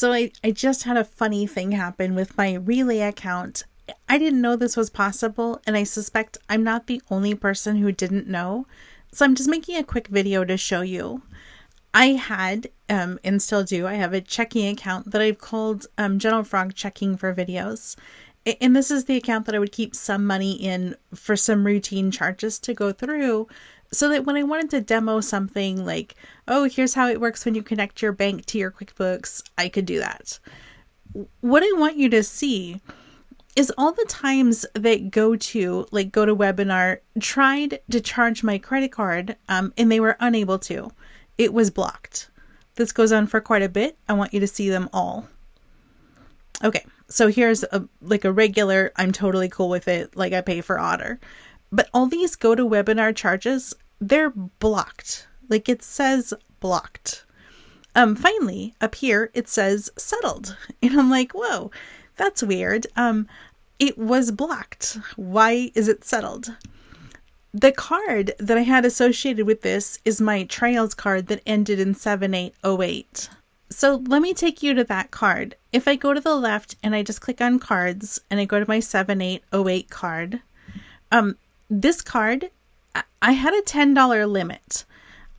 So I just had a funny thing happen with my Relay account. I didn't know this was possible, and I suspect I'm not the only person who didn't know. So I'm just making a quick video to show you. I had, and still do, I have a checking account that I've called Gentle Frog Checking for Videos. And this is the account that I would keep some money in for some routine charges to go through, so that when I wanted to demo something like, oh, here's how it works when you connect your bank to your QuickBooks, I could do that. What I want you to see is all the times that GoToWebinar tried to charge my credit card, and they were unable to. It was blocked. This goes on for quite a bit. I want you to see them all. Okay, so here's a regular, I'm totally cool with it, like I pay for Otter. But all these GoToWebinar charges, they're blocked. Like it says blocked. Finally, up here, it says settled. And I'm like, whoa, that's weird. It was blocked. Why is it settled? The card that I had associated with this is my Trials card that ended in 7808. So let me take you to that card. If I go to the left and I just click on cards and I go to my 7808 card, this card, I had a $10 limit.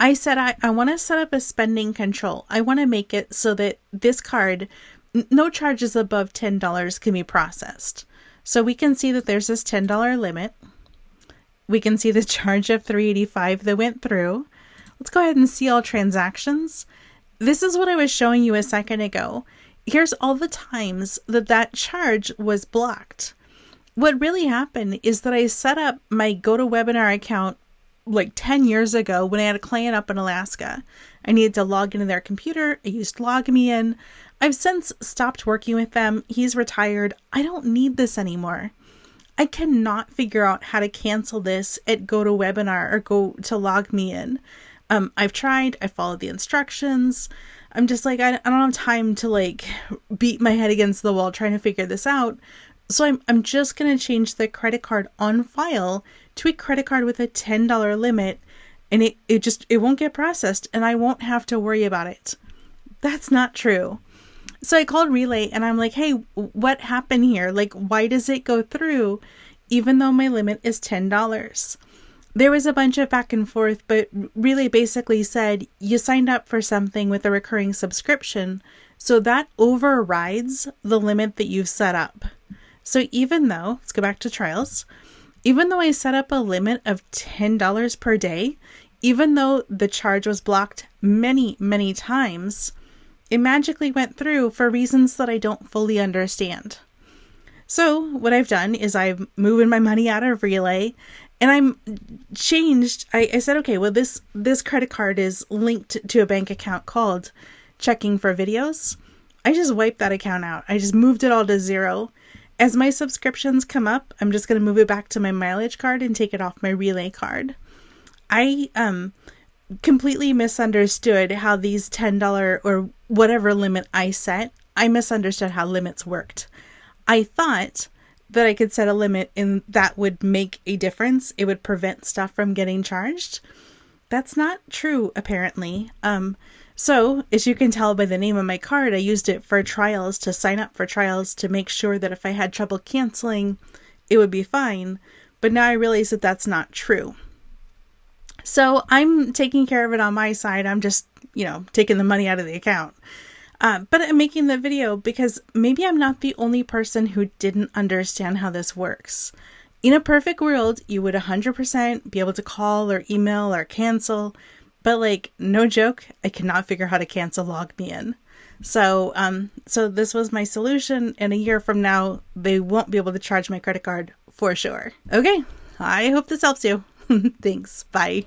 I said, I want to set up a spending control. I want to make it so that this card, no charges above $10 can be processed. So we can see that there's this $10 limit. We can see the charge of $385 that went through. Let's go ahead and see all transactions. This is what I was showing you a second ago. Here's all the times that charge was blocked. What really happened is that I set up my GoToWebinar account like 10 years ago when I had a client up in Alaska. I needed to log into their computer. I used LogMeIn. I've since stopped working with them. He's retired. I don't need this anymore. I cannot figure out how to cancel this at GoToWebinar or go to LogMeIn. I've tried. I followed the instructions. I'm just like, I don't have time to beat my head against the wall trying to figure this out. So I'm just going to change the credit card on file to a credit card with a $10 limit, and it won't get processed and I won't have to worry about it. That's not true. So I called Relay and I'm like, hey, what happened here? Why does it go through even though my limit is $10? There was a bunch of back and forth, but Relay basically said you signed up for something with a recurring subscription, so that overrides the limit that you've set up. So even though, let's go back to Trials, even though I set up a limit of $10 per day, even though the charge was blocked many, many times, it magically went through for reasons that I don't fully understand. So what I've done is I've moved my money out of Relay and I'm changed. I said, okay, well, this credit card is linked to a bank account called Checking for Videos. I just wiped that account out. I just moved it all to zero. As my subscriptions come up, I'm just going to move it back to my mileage card and take it off my Relay card. I completely misunderstood how these $10 or whatever limit I set, I misunderstood how limits worked. I thought that I could set a limit and that would make a difference. It would prevent stuff from getting charged. That's not true, apparently. So, as you can tell by the name of my card, I used it for Trials, to sign up for Trials, to make sure that if I had trouble canceling, it would be fine. But now I realize that that's not true. So I'm taking care of it on my side. I'm just, taking the money out of the account. But I'm making the video because maybe I'm not the only person who didn't understand how this works. In a perfect world, you would 100% be able to call or email or cancel. But no joke, I cannot figure how to cancel LogMeIn. So this was my solution. And a year from now, they won't be able to charge my credit card for sure. Okay, I hope this helps you. Thanks. Bye.